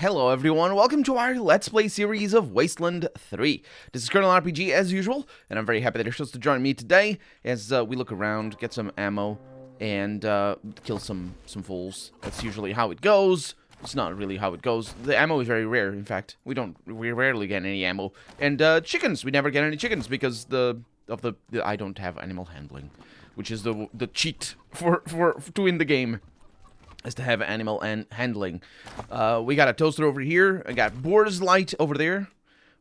Hello everyone, welcome to our Let's Play series of Wasteland 3. This is Colonel RPG as usual, and I'm very happy that you're supposed to join me today as we look around, get some ammo, and kill some fools. That's usually how it goes. It's not really how it goes. The ammo is very rare, in fact. We rarely get any ammo. And chickens, we never get any chickens because I don't have animal handling, which is the cheat to win the game. Is to have animal and handling. We got a toaster over here. I got Boar's Light over there.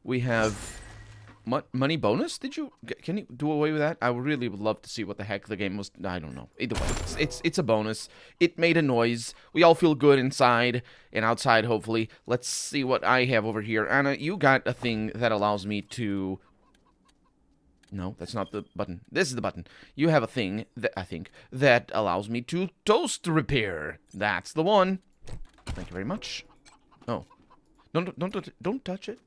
We have money bonus. Can you do away with that? I really would love to see what the heck the game was. I don't know. Either way, it's a bonus. It made a noise. We all feel good inside and outside. Hopefully, let's see what I have over here. Anna, you got a thing that allows me to. No, that's not the button. This is the button. You have a thing that I think that allows me to toast repair. That's the one. Thank you very much. Oh, don't touch it.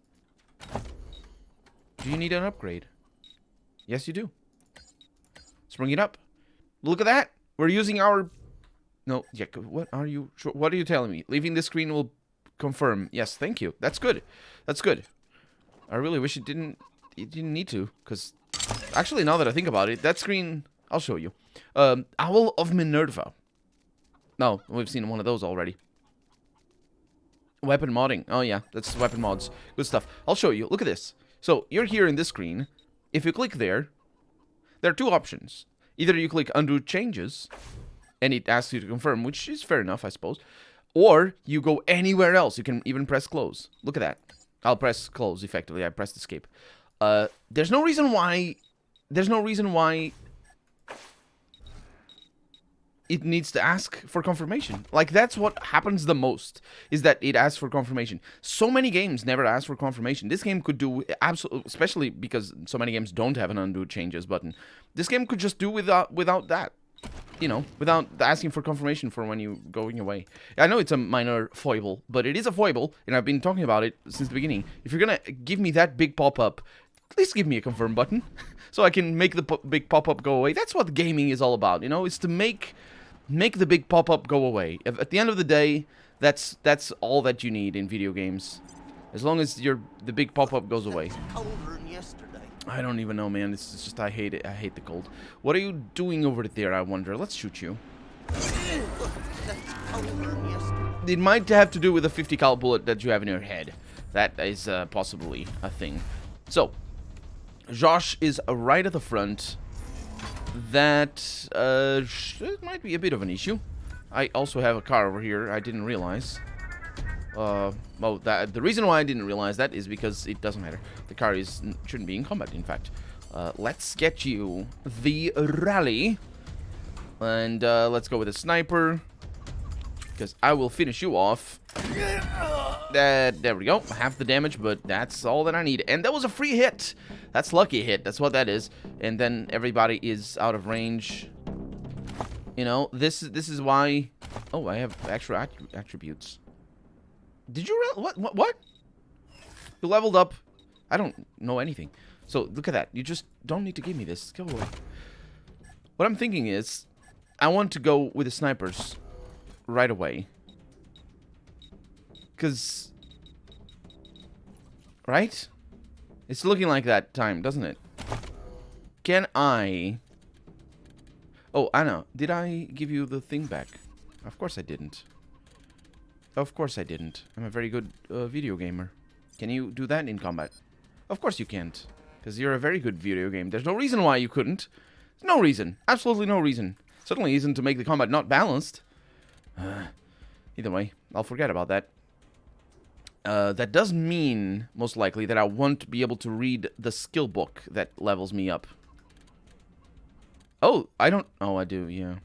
Do you need an upgrade? Yes, you do. Let's bring it up. Look at that. We're using our. No, yeah. What are you? What are you telling me? Leaving the screen will confirm. Yes, thank you. That's good. That's good. I really wish it didn't. You didn't need to, because. Actually, now that I think about it, that screen, I'll show you. Owl of Minerva. No, we've seen one of those already. Weapon modding. Oh, yeah, that's weapon mods. Good stuff. I'll show you. Look at this. So, you're here in this screen. If you click there are two options. Either you click Undo Changes, and it asks you to confirm, which is fair enough, I suppose. Or you go anywhere else. You can even press Close. Look at that. I'll press Close, effectively. I pressed Escape. There's no reason why it needs to ask for confirmation. Like, that's what happens the most, is that it asks for confirmation. So many games never ask for confirmation. This game could do absolutely, especially because so many games don't have an undo changes button. This game could just do without that. You know, without asking for confirmation for when you're going away. I know it's a minor foible, but it is a foible, and I've been talking about it since the beginning. If you're gonna give me that big pop-up, at least give me a confirm button, so I can make the big pop-up go away. That's what gaming is all about, you know? It's to make the big pop-up go away. At the end of the day, that's all that you need in video games. As long as the big pop-up goes away. Colder than yesterday. I don't even know, man. It's just, I hate it. I hate the cold. What are you doing over there, I wonder? Let's shoot you. It might have to do with the 50 cal bullet that you have in your head. That is possibly a thing. So, Josh is right at the front. That it might be a bit of an issue. I also have a car over here. I didn't realize. Well, the reason why I didn't realize that is because it doesn't matter. The car shouldn't be in combat, in fact. Let's get you the rally. And let's go with a sniper. Because I will finish you off. There we go. Half the damage, but that's all that I need. And that was a free hit. That's lucky hit. That's what that is. And then everybody is out of range. You know, this is why. Oh, I have extra attributes. Did you what? You leveled up. I don't know anything. So look at that. You just don't need to give me this. Go away. What I'm thinking is, I want to go with the snipers right away. Because, right? It's looking like that time, doesn't it? Can I? Oh, Anna, did I give you the thing back? Of course I didn't. Of course I didn't. I'm a very good video gamer. Can you do that in combat? Of course you can't. Because you're a very good video game. There's no reason why you couldn't. There's no reason. Absolutely no reason. Certainly isn't to make the combat not balanced. Either way, I'll forget about that. That does mean, most likely, that I won't be able to read the skill book that levels me up. Oh, I don't... Oh, I do, yeah.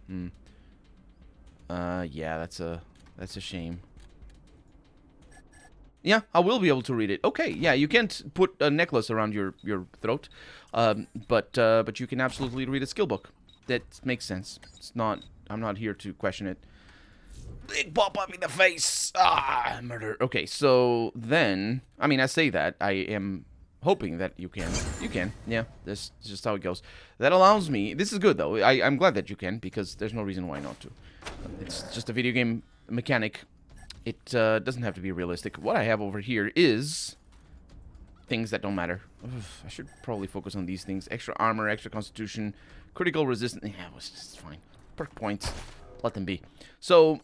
Yeah, that's a shame. Yeah, I will be able to read it. Okay, yeah, you can't put a necklace around your throat, but you can absolutely read a skill book. That makes sense. It's not. I'm not here to question it. Big pop up in the face. Ah, murder. Okay, so then, I mean, I say that I am hoping that you can. You can. Yeah, that's just how it goes. That allows me. This is good though. I'm glad that you can, because there's no reason why not to. It's just a video game mechanic It doesn't have to be realistic. What I have over here is things that don't matter. Ugh, I should probably focus on these things. Extra armor, extra constitution, critical resistance. Yeah, it was just fine. Perk points. Let them be. So,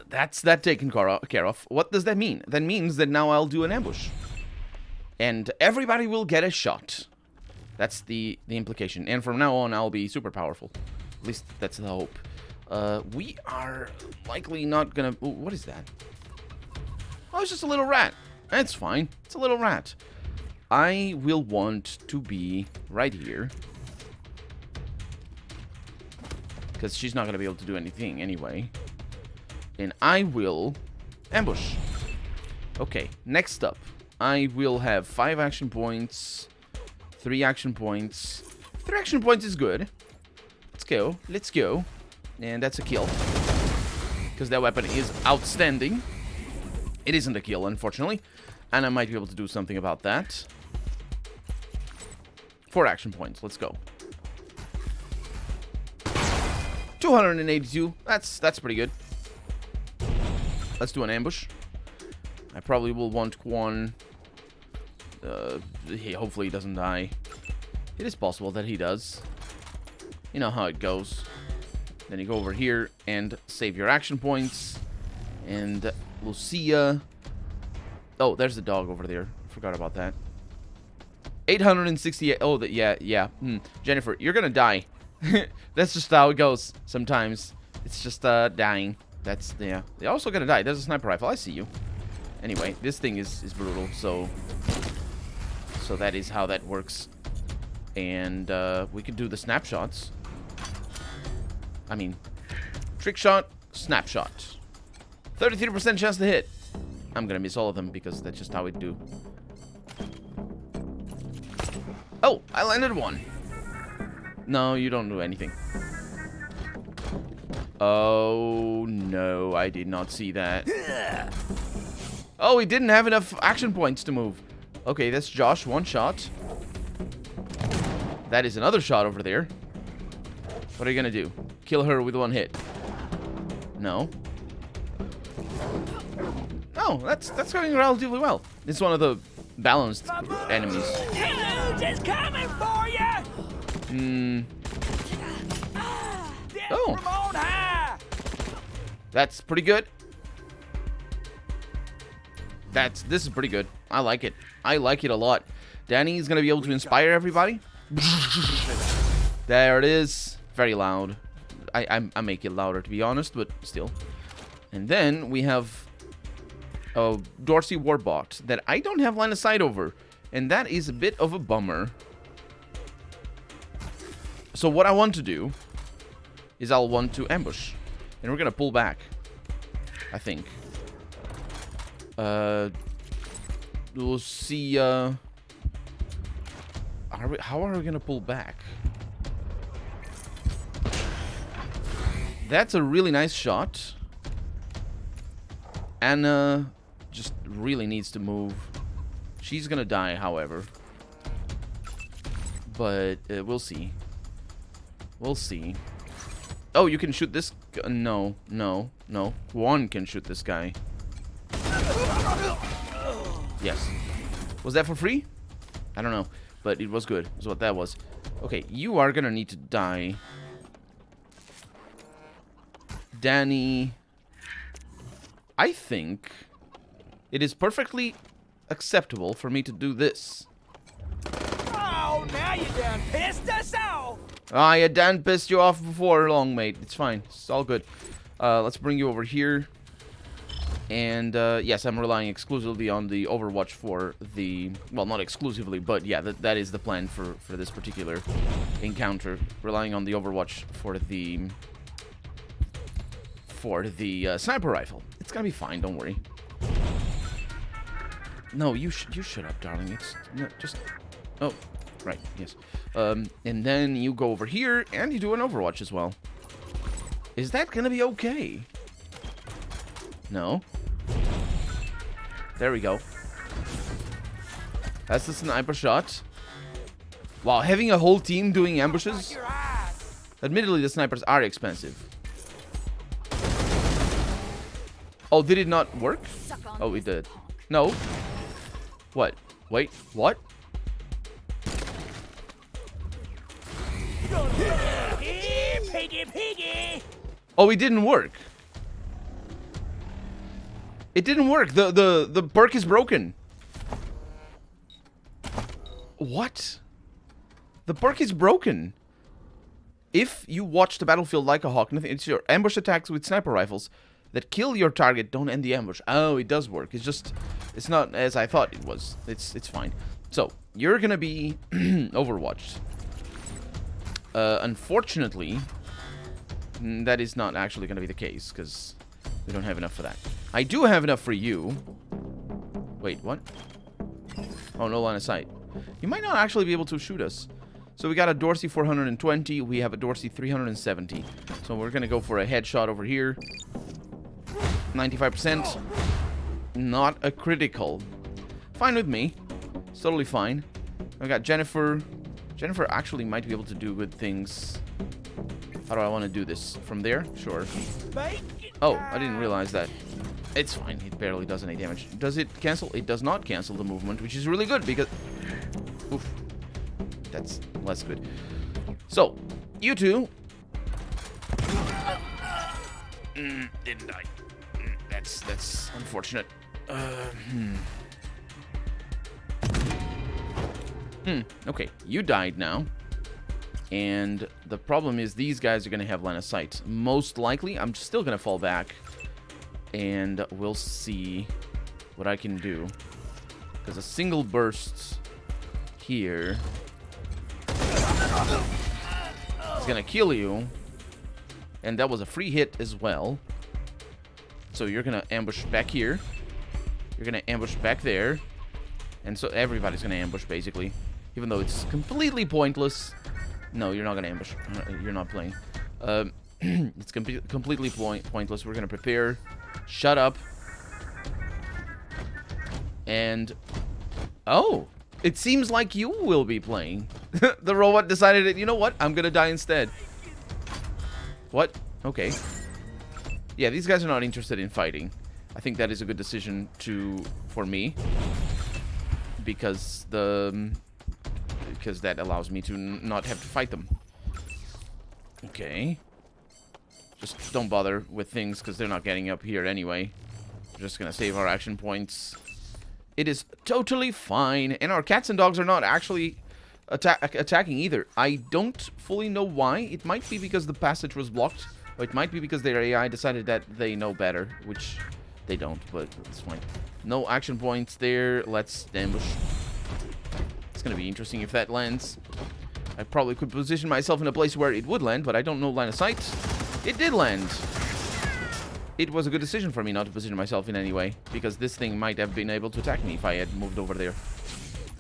that's that taken care of. What does that mean? That means that now I'll do an ambush. And everybody will get a shot. That's the implication. And from now on, I'll be super powerful. At least that's the hope. We are likely not gonna... Ooh, what is that? Oh, it's just a little rat. That's fine. It's a little rat. I will want to be right here. Because she's not going to be able to do anything anyway. And I will ambush. Okay, next up. I will have 5 action points. 3 action points. 3 action points is good. Let's go. Let's go. And that's a kill. Because that weapon is outstanding. It isn't a kill, unfortunately. And I might be able to do something about that. 4 action points. Let's go. 282. That's pretty good. Let's do an ambush. I probably will want Quan. Hopefully he doesn't die. It is possible that he does. You know how it goes. Then you go over here and save your action points. And Lucia. Oh, there's the dog over there. Forgot about that. 868. Oh, yeah. Jennifer, you're gonna die. That's just how it goes sometimes. It's just dying. That's, yeah. They're also gonna die. There's a sniper rifle. I see you. Anyway, this thing is brutal, so that is how that works. And we could do the snapshots. I mean, trick shot, snapshot. 33% chance to hit. I'm gonna miss all of them because that's just how we do. Oh, I landed one. No, you don't do anything. Oh, no, I did not see that. Oh, he didn't have enough action points to move. Okay, that's Josh, 1 shot. That is another shot over there. What are you gonna do? Kill her with 1 hit? No. Oh, that's going relatively well. It's one of the balanced enemies. Huge is coming for you. Oh. That's pretty good. This is pretty good. I like it. I like it a lot. Danny's gonna be able to inspire everybody. There it is. Very loud. I make it louder, to be honest, but still. And then we have Dorsey Warbot that I don't have line of sight over. And that is a bit of a bummer. So what I want to do is I'll want to ambush. And we're going to pull back, I think. We'll see. How are we going to pull back? That's a really nice shot. Anna just really needs to move. She's gonna die, however. But we'll see. We'll see. Oh, you can shoot this guy. No. One can shoot this guy. Yes. Was that for free? I don't know. But it was good. Is what that was. Okay, you are gonna need to die. Danny, I think it is perfectly acceptable for me to do this. Oh, now you done pissed us off. Ah, you done pissed you off before long, mate. It's fine. It's all good. Let's bring you over here. And, yes, I'm relying exclusively on the Overwatch for the... Well, not exclusively, but, yeah, that is the plan for this particular encounter. Relying on the Overwatch for the sniper rifle. It's gonna be fine, don't worry. No, you shut up, darling. It's no, just... Oh, right, yes. And then you go over here, and you do an Overwatch as well. Is that gonna be okay? No. There we go. That's the sniper shot. Wow, having a whole team doing ambushes? Admittedly, the snipers are expensive. Oh, did it not work? Oh, it did. No. What? Wait, what? Piggy, piggy. Oh, it didn't work. It didn't work. The perk is broken. What? The perk is broken. If you watch the battlefield like a hawk, it's your ambush attacks with sniper rifles that kill your target don't end the ambush. Oh, it does work. It's just, it's not as I thought it was. It's fine. So, you're gonna be overwatched. Unfortunately, that is not actually gonna be the case, because we don't have enough for that. I do have enough for you. Wait, what? Oh, no line of sight. You might not actually be able to shoot us. So we got a Dorsey 420. We have a Dorsey 370. So we're going to go for a headshot over here. 95%. Not a critical. Fine with me. It's totally fine. I got Jennifer. Jennifer actually might be able to do good things. How do I want to do this? From there? Sure. Oh, I didn't realize that. It's fine. It barely does any damage. Does it cancel? It does not cancel the movement, which is really good because... Oof. That's less good. So, you two... didn't die. That's unfortunate. Okay, you died now. And the problem is these guys are going to have line of sight. Most likely, I'm still going to fall back. And we'll see what I can do. Because a single burst here is going to kill you. And that was a free hit as well. So you're going to ambush back here. You're going to ambush back there. And so everybody's going to ambush, basically. Even though it's completely pointless. No, you're not going to ambush. You're not playing. It's completely pointless. We're going to prepare. Shut up. And... Oh! It seems like you will be playing. The robot decided that, you know what? I'm going to die instead. What? Okay. Yeah, these guys are not interested in fighting. I think that is a good decision for me. Because that allows me to not have to fight them. Okay. Just don't bother with things because they're not getting up here anyway. We're just gonna save our action points. It is totally fine. And our cats and dogs are not actually attacking either. I don't fully know why. It might be because the passage was blocked. Or it might be because their AI decided that they know better. Which they don't, but it's fine. No action points there. Let's ambush. It's gonna be interesting if that lands. I probably could position myself in a place where it would land, but I don't know line of sight. It did land. It was a good decision for me not to position myself in any way, because this thing might have been able to attack me if I had moved over there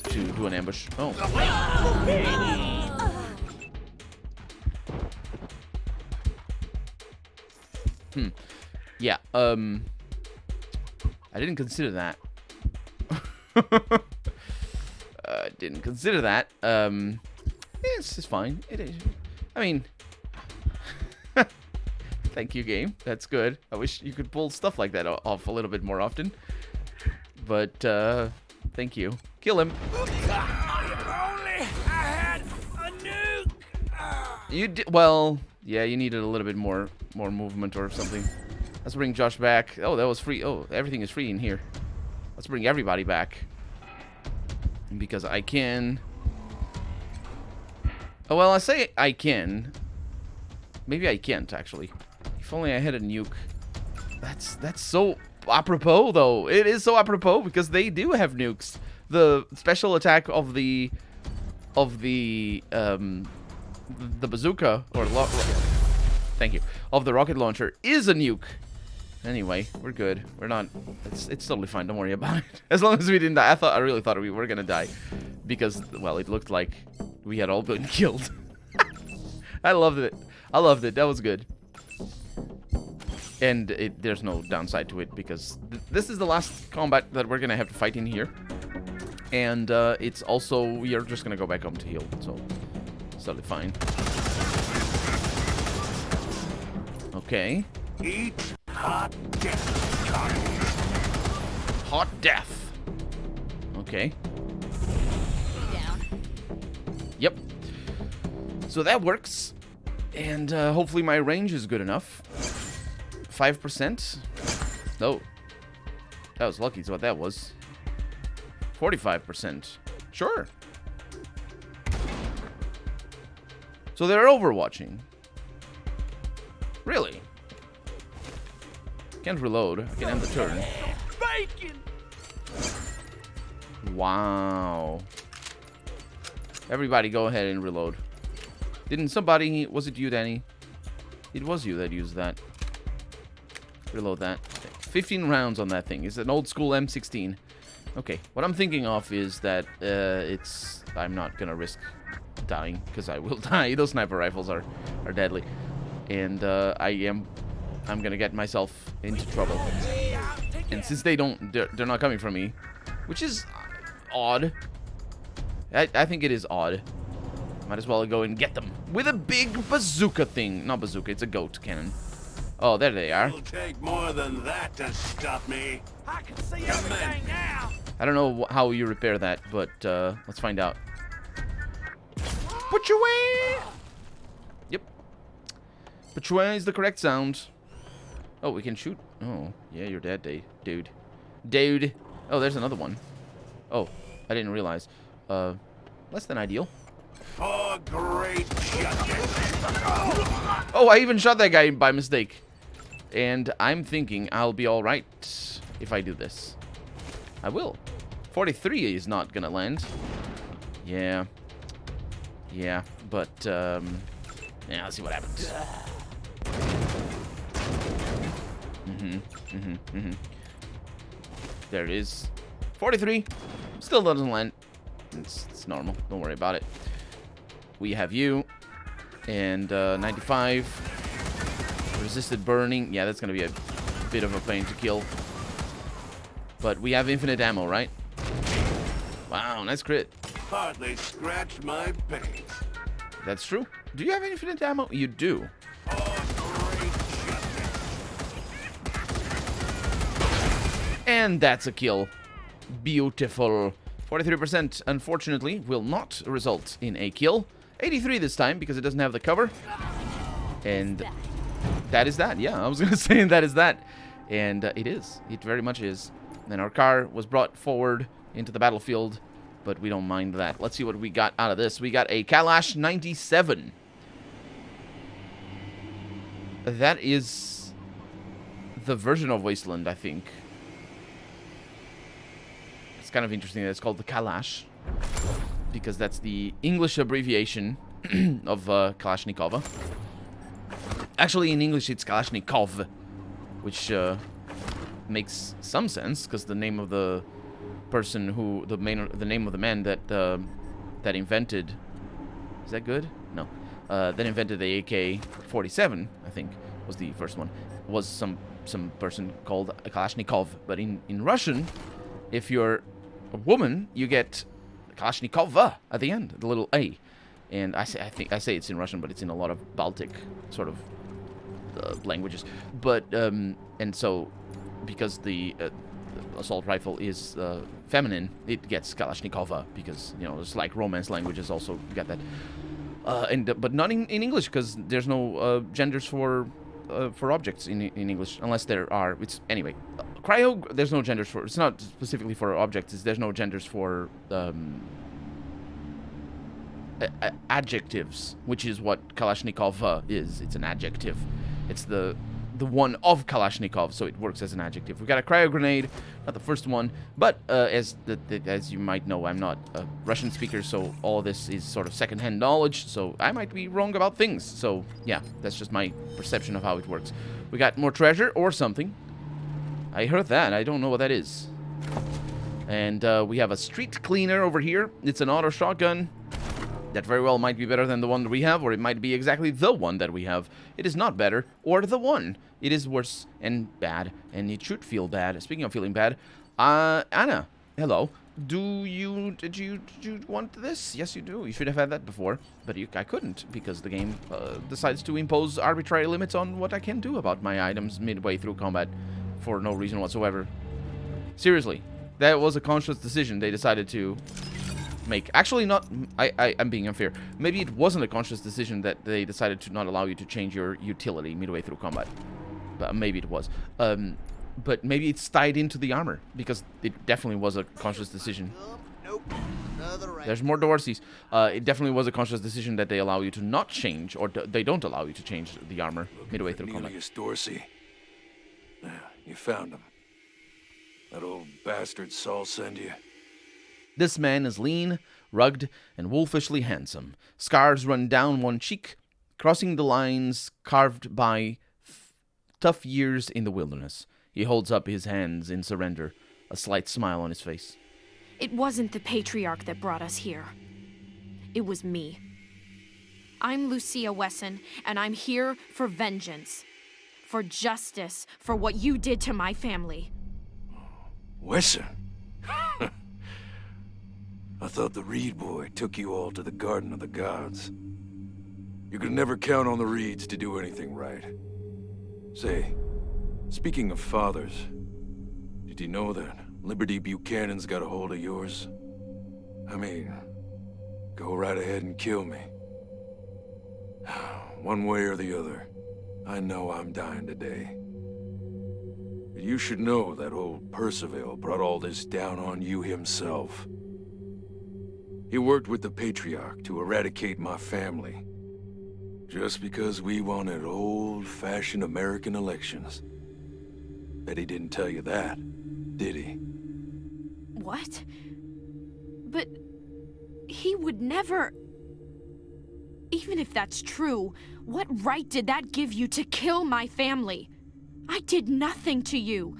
to do an ambush. Oh. Yeah, I didn't consider that. Didn't consider that. It's fine. It is. I mean... Thank you, game. That's good. I wish you could pull stuff like that off a little bit more often. But, thank you. Kill him. If only I had a nuke. You did... Well, yeah, you needed a little bit more movement or something. Let's bring Josh back. Oh, that was free. Oh, everything is free in here. Let's bring everybody back. Because I can... Oh, well, I say I can. Maybe I can't, actually. If only I had a nuke. That's so apropos, though. It is so apropos because they do have nukes. The special attack of the bazooka or thank you, of the rocket launcher is a nuke. Anyway, we're good. We're not. It's totally fine. Don't worry about it. As long as we didn't die. I really thought we were gonna die because, well, it looked like we had all been killed. I loved it. I loved it. That was good. And there's no downside to it because this is the last combat that we're gonna have to fight in here. And it's also, we are just gonna go back home to heal. So it's totally fine. Okay. Eat hot death. Hot death. Okay. Down. Yep. So that works. And hopefully my range is good enough. 5%? No. That was lucky is what that was. 45%. Sure. So they're overwatching. Really? Can't reload. I can end the turn. Bacon! Wow. Everybody go ahead and reload. Didn't somebody... Was it you, Danny? It was you that used that. Reload that. 15 rounds on that thing. It's an old school M16. Okay. What I'm thinking of is that it's... I'm not gonna risk dying, because I will die. Those sniper rifles are deadly. And I'm gonna get myself into trouble. And since they're not coming from me, which is odd. I think it is odd. Might as well go and get them with a big bazooka thing. Not bazooka, it's a goat cannon. Oh, there they are. It'll take more than that to stop me. I can see everything now. I don't know how you repair that, but let's find out. Put your way. Yep. Put your way is the correct sound. Oh, we can shoot. Oh, yeah, you're dead, dude. Dude. Oh, there's another one. Oh, I didn't realize. Less than ideal. For great justice. Oh, I even shot that guy by mistake. And I'm thinking I'll be alright if I do this. I will. 43 is not gonna land. Yeah. Yeah, but, yeah, let's see what happens. There it is. 43. Still doesn't land. It's normal. Don't worry about it. We have you. And 95. Resisted burning. Yeah, that's going to be a bit of a pain to kill. But we have infinite ammo, right? Wow, nice crit. Hardly scratched my face. That's true. Do you have infinite ammo? You do. And that's a kill. Beautiful. 43%, unfortunately, will not result in a kill. 83 this time, because it doesn't have the cover. And that is that. Yeah, I was going to say that is that. And it is. It very much is. And our car was brought forward into the battlefield, but we don't mind that. Let's see what we got out of this. We got a Kalash 97. That is the version of Wasteland, I think. It's kind of interesting that it's called the Kalash, because that's the English abbreviation of Kalashnikova. Actually, in English, it's Kalashnikov, which makes some sense, because the name of the person who the name of the man that that invented, is that good? No, that invented the AK-47, I think, was the first one. Was some person called Kalashnikov, but in Russian, if you're a woman, you get Kalashnikova at the end, the little A. And I say it's in Russian, but it's in a lot of Baltic sort of languages. But and so because the assault rifle is feminine, it gets Kalashnikova, because, you know, it's like Romance languages also got that. But not in English, because there's no genders for objects in English, unless there are. It's anyway. Cryo, there's no genders for. It's not specifically for objects. There's no genders for adjectives, which is what Kalashnikov is. It's an adjective. It's the one of Kalashnikov, so it works as an adjective. We got a cryo grenade, not the first one, but as you might know, I'm not a Russian speaker, so all of this is sort of secondhand knowledge, so I might be wrong about things. So yeah, that's just my perception of how it works. We got more treasure or something. I heard that. I don't know what that is. And we have a street cleaner over here. It's an auto shotgun. That very well might be better than the one that we have, or it might be exactly the one that we have. It is not better, or the one. It is worse and bad, and it should feel bad. Speaking of feeling bad, Anna, hello. Did you want this? Yes, you do. You should have had that before, but I couldn't, because the game decides to impose arbitrary limits on what I can do about my items midway through combat. for no reason whatsoever. Seriously, that was a conscious decision they decided to make. Actually, not. I'm being unfair. Maybe it wasn't a conscious decision that they decided to not allow you to change your utility midway through combat. But maybe it was. But maybe it's tied into the armor, because it definitely was a conscious decision. Nope. Another right. There's more Dorsey's. It definitely was a conscious decision that they allow you to not change, or they don't allow you to change the armor midway through combat. Cornelius Dorsey. Yeah, you found him. That old bastard Saul send you? This man is lean, rugged, and wolfishly handsome. Scars run down one cheek, crossing the lines carved by tough years in the wilderness. He holds up his hands in surrender, a slight smile on his face. It wasn't the patriarch that brought us here. It was me. I'm Lucia Wesson, and I'm here for vengeance. For justice, for what you did to my family. Wesson? I thought the Reed boy took you all to the Garden of the Gods. You could never count on the Reeds to do anything right. Say, speaking of fathers, did you know that Liberty Buchanan's got a hold of yours? I mean, go right ahead and kill me. One way or the other, I know I'm dying today. But you should know that old Percival brought all this down on you himself. He worked with the Patriarch to eradicate my family. Just because we wanted old-fashioned American elections. Bet he didn't tell you that, did he? What? But he would never... Even if that's true, what right did that give you to kill my family? I did nothing to you.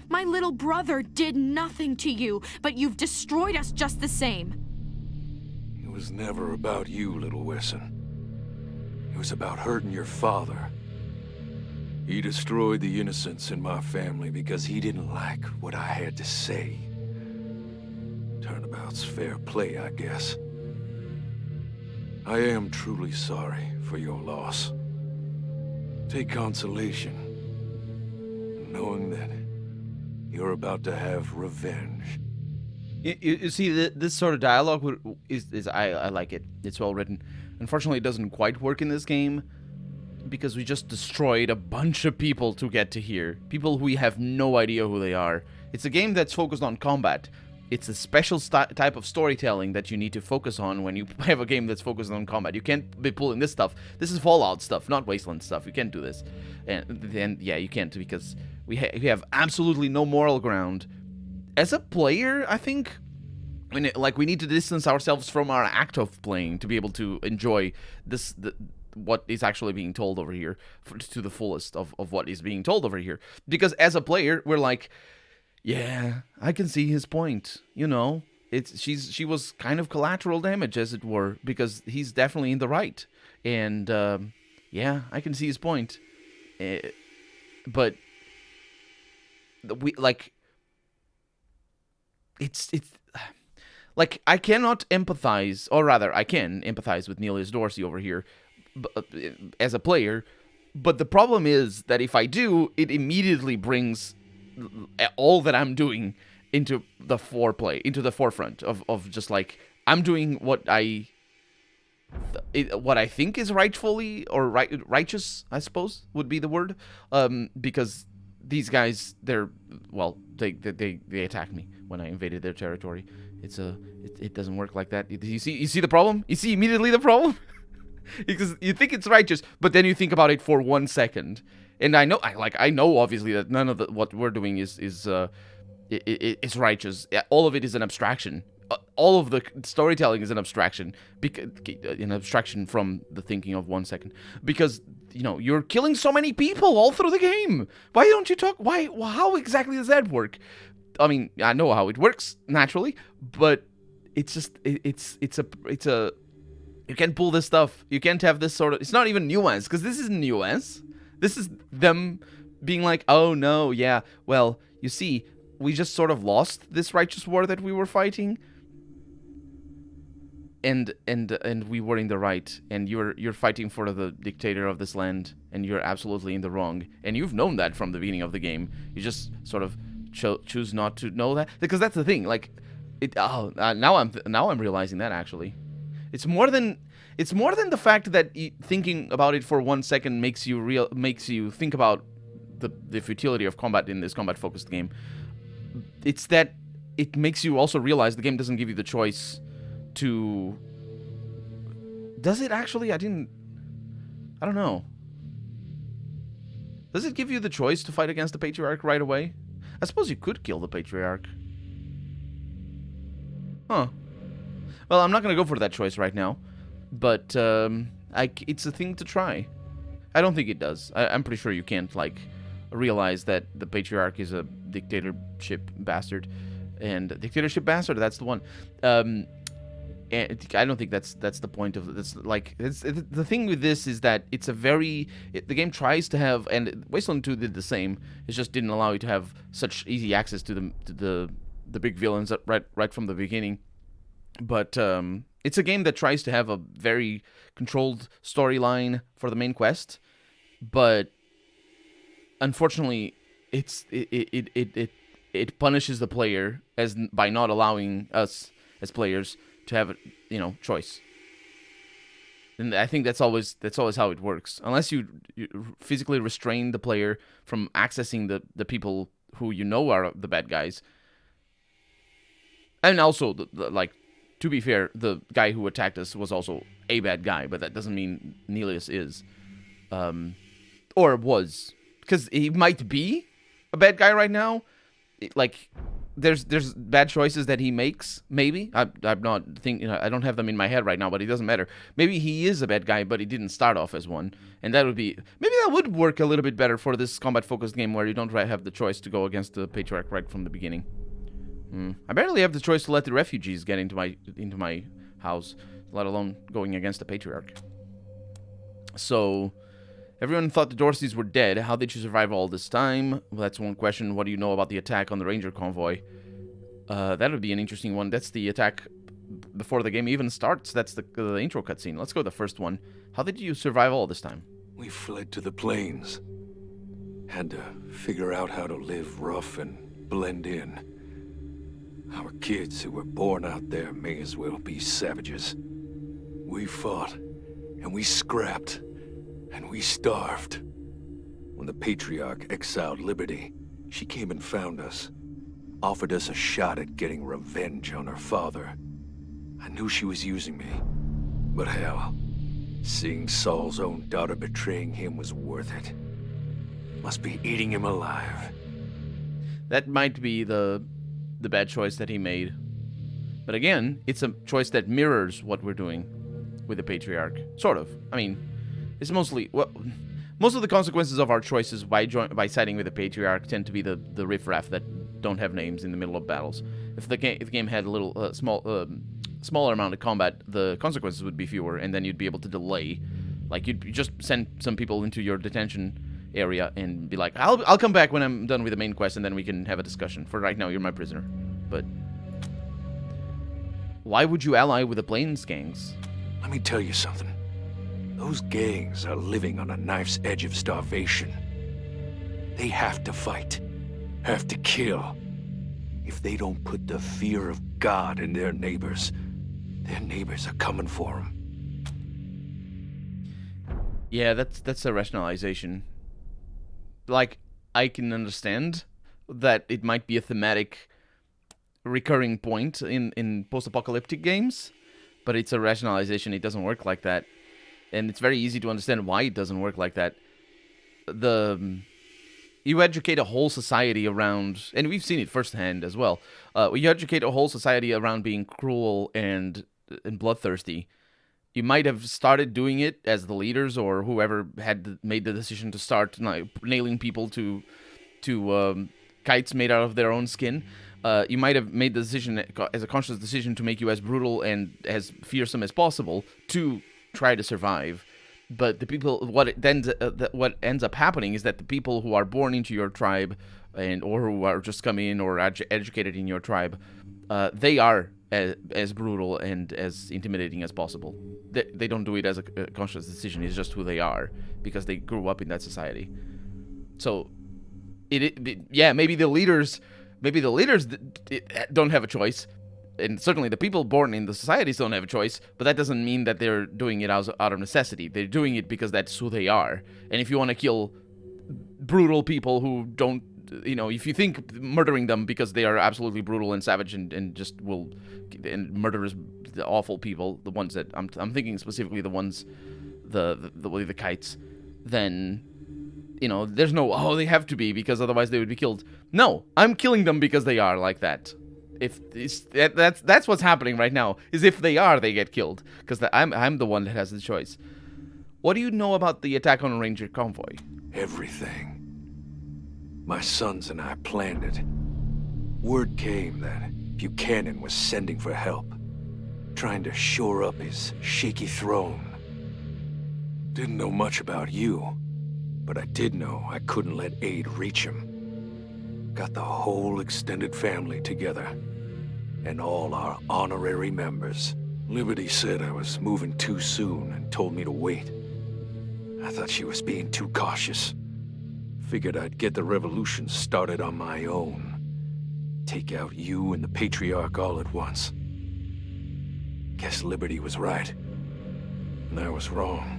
My little brother did nothing to you, but you've destroyed us just the same. It was never about you, little Wesson. It was about hurting your father. He destroyed the innocents in my family because he didn't like what I had to say. Turnabout's fair play, I guess. I am truly sorry for your loss. Take consolation, knowing that you're about to have revenge. You see, this sort of dialogue is I like it. It's well written. Unfortunately, it doesn't quite work in this game because we just destroyed a bunch of people to get to here. People who we have no idea who they are. It's a game that's focused on combat. It's a special type of storytelling that you need to focus on when you have a game that's focused on combat. You can't be pulling this stuff. This is Fallout stuff, not Wasteland stuff. You can't do this. And then, yeah, you can't because we have absolutely no moral ground. As a player, I think... we need to distance ourselves from our act of playing to be able to enjoy what is actually being told over here to the fullest of what is being told over here. Because as a player, we're like, yeah, I can see his point. You know, she was kind of collateral damage, as it were, because he's definitely in the right. And yeah, I can see his point. But we it's. Like, I cannot empathize, or rather, I can empathize with Cornelius Dorsey over here as a player, but the problem is that if I do, it immediately brings all that I'm doing into the forefront of just like, I'm doing what I think is rightfully, or righteous, I suppose, would be the word, because these guys, they attacked me when I invaded their territory. It doesn't work like that. You see the problem? You see immediately the problem? Because you think it's righteous, but then you think about it for 1 second. And I know obviously that none of what we're doing is righteous. All of it is an abstraction. All of the storytelling is an abstraction, from the thinking of 1 second. Because you're killing so many people all through the game. Why don't you talk? Why? How exactly does that work? I mean, I know how it works naturally, but it's just it's a you can't pull this stuff. You can't have this sort of. It's not even nuance, because this isn't nuance. This is them being like, oh no, yeah, well, you see, we just sort of lost this righteous war that we were fighting. and we were in the right, and you're fighting for the dictator of this land, and you're absolutely in the wrong, and you've known that from the beginning of the game. You just sort of choose not to know that, because that's the thing. Like, now I'm realizing that actually, it's more than the fact that thinking about it for 1 second makes you think about the futility of combat in this combat focused game. It's that it makes you also realize the game doesn't give you the choice to... Does it actually? I don't know. Does it give you the choice to fight against the Patriarch right away? I suppose you could kill the Patriarch. Huh. Well, I'm not gonna go for that choice right now, but it's a thing to try. I don't think it does. I'm pretty sure you can't, like, realize that the Patriarch is a dictatorship bastard. And dictatorship bastard, that's the one. And I don't think that's the point of this. Like, the thing with this is that it's a very... the game tries to have... And Wasteland 2 did the same. It just didn't allow you to have such easy access to the big villains right from the beginning. But it's a game that tries to have a very controlled storyline for the main quest. But unfortunately, it punishes the player by not allowing us as players to have choice. And I think that's always how it works. Unless you physically restrain the player from accessing the people who you know are the bad guys. And also, like, to be fair, the guy who attacked us was also a bad guy, but that doesn't mean Nelius is. Or was. Because he might be a bad guy right now. Like, there's bad choices that he makes, maybe. I'm not thinking, I don't have them in my head right now, but it doesn't matter. Maybe he is a bad guy, but he didn't start off as one. And that would be... Maybe that would work a little bit better for this combat-focused game where you don't have the choice to go against the Patriarch right from the beginning. I barely have the choice to let the refugees get into my house, let alone going against the Patriarch. So... Everyone thought the Dorseys were dead. How did you survive all this time? Well, that's one question. What do you know about the attack on the Ranger convoy? That would be an interesting one. That's the attack before the game even starts. That's the intro cutscene. Let's go to the first one. How did you survive all this time? We fled to the plains. Had to figure out how to live rough and blend in. Our kids who were born out there may as well be savages. We fought, and we scrapped. And we starved. When the Patriarch exiled Liberty, she came and found us. Offered us a shot at getting revenge on her father. I knew she was using me. But hell, seeing Saul's own daughter betraying him was worth it. Must be eating him alive. That might be the bad choice that he made. But again, it's a choice that mirrors what we're doing with the Patriarch. Sort of. I mean... It's mostly... Well, most of the consequences of our choices by siding with the Patriarch tend to be the riffraff that don't have names in the middle of battles. If the game had a little smaller amount of combat, the consequences would be fewer, and then you'd be able to delay. Like, you'd just send some people into your detention area and be like, I'll come back when I'm done with the main quest, and then we can have a discussion. For right now, you're my prisoner. But... Why would you ally with the Plains gangs? Let me tell you something. Those gangs are living on a knife's edge of starvation. They have to fight. Have to kill. If they don't put the fear of God in their neighbors are coming for them. Yeah, that's a rationalization. Like, I can understand that it might be a thematic recurring point in post-apocalyptic games, but it's a rationalization. It doesn't work like that. And it's very easy to understand why it doesn't work like that. You educate a whole society around, and we've seen it firsthand as well. You educate a whole society around being cruel and bloodthirsty. You might have started doing it as the leaders or whoever had made the decision to start nailing people to kites made out of their own skin. You might have made the decision as a conscious decision to make you as brutal and as fearsome as possible to try to survive, but the people, what ends up happening is that the people who are born into your tribe or who are just come in or educated in your tribe they are as brutal and as intimidating as possible. They don't do it as a conscious decision. It's just who they are because they grew up in that society. So, yeah, maybe the leaders don't have a choice, and certainly the people born in the societies don't have a choice. But that doesn't mean that they're doing it out of necessity. They're doing it because that's who they are. And if you want to kill brutal people who don't, if you think murdering them because they are absolutely brutal and savage and just will, and murderers, the awful people, the ones that I'm thinking specifically the ones, the kites, then, there's no, they have to be because otherwise they would be killed. No, I'm killing them because they are like that. That's what's happening right now, is if they are, they get killed, because I'm the one that has the choice. What do you know about the attack on a Ranger convoy? Everything. My sons and I planned it. Word came that Buchanan was sending for help, trying to shore up his shaky throne. Didn't know much about you, but I did know I couldn't let aid reach him. Got the whole extended family together, and all our honorary members. Liberty said I was moving too soon and told me to wait. I thought she was being too cautious. Figured I'd get the revolution started on my own. Take out you and the Patriarch all at once. Guess Liberty was right. And I was wrong.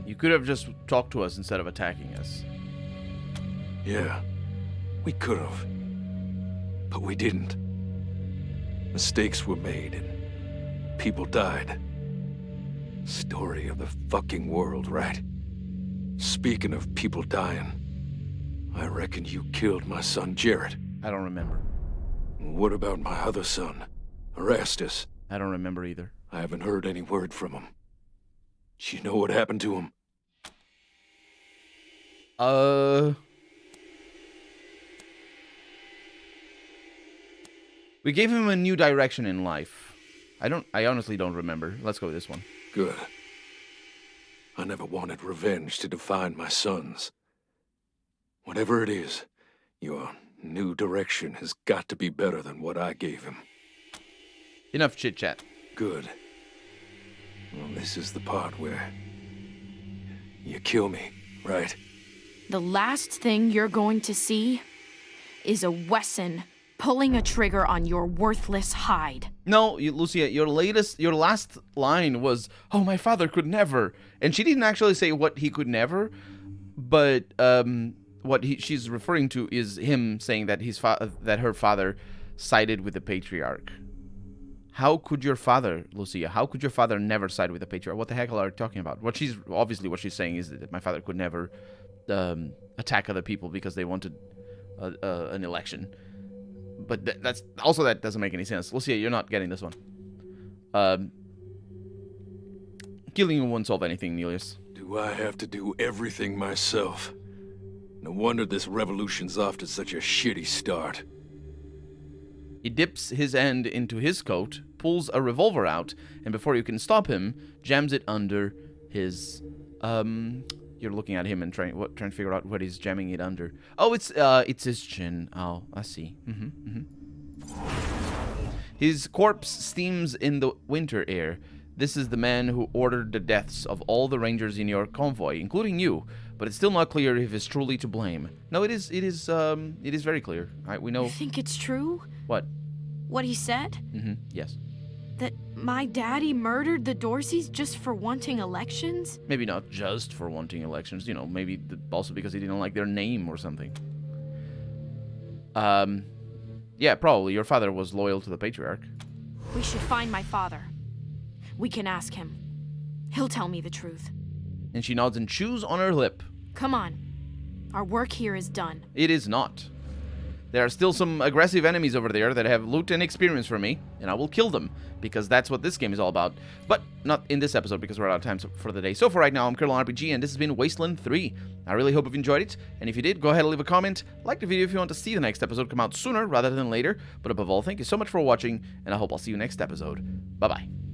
You could have just talked to us instead of attacking us. Yeah, we could have. But we didn't. Mistakes were made and people died. Story of the fucking world, right? Speaking of people dying, I reckon you killed my son Jarrett. I don't remember. What about my other son, Erastus? I don't remember either. I haven't heard any word from him. Do you know what happened to him? We gave him a new direction in life. I honestly don't remember. Let's go with this one. Good. I never wanted revenge to define my sons. Whatever it is, your new direction has got to be better than what I gave him. Enough chit-chat. Good. Well, this is the part where you kill me, right? The last thing you're going to see is a Wesson pulling a trigger on your worthless hide. No, Lucia, your last line was, "Oh, my father could never," and she didn't actually say what he could never, but what she's referring to is him saying that that her father sided with the Patriarch. How could your father, Lucia? How could your father never side with the Patriarch? What the heck are you talking about? What she's saying is that my father could never attack other people because they wanted an election. But that doesn't make any sense. Lucia, you're not getting this one. Killing you won't solve anything, Nelius. Do I have to do everything myself? No wonder this revolution's off to such a shitty start. He dips his hand into his coat, pulls a revolver out, and before you can stop him, jams it under his... You're looking at him and trying to figure out what he's jamming it under. Oh, it's his chin. Oh, I see. His corpse steams in the winter air. This is the man who ordered the deaths of all the Rangers in your convoy, including you. But it's still not clear if he's truly to blame. No, it is very clear. We know. You think it's true? What? What he said? Yes. That my daddy murdered the Dorseys just for wanting elections? Maybe not just for wanting elections. Maybe also because he didn't like their name or something. Yeah, probably. Your father was loyal to the Patriarch. We should find my father. We can ask him. He'll tell me the truth. And she nods and chews on her lip. Come on. Our work here is done. It is not. There are still some aggressive enemies over there that have loot and experience for me, and I will kill them, because that's what this game is all about. But not in this episode, because we're out of time for the day. So for right now, I'm Colonel RPG, and this has been Wasteland 3. I really hope you've enjoyed it, and if you did, go ahead and leave a comment, like the video if you want to see the next episode come out sooner rather than later. But above all, thank you so much for watching, and I hope I'll see you next episode. Bye-bye.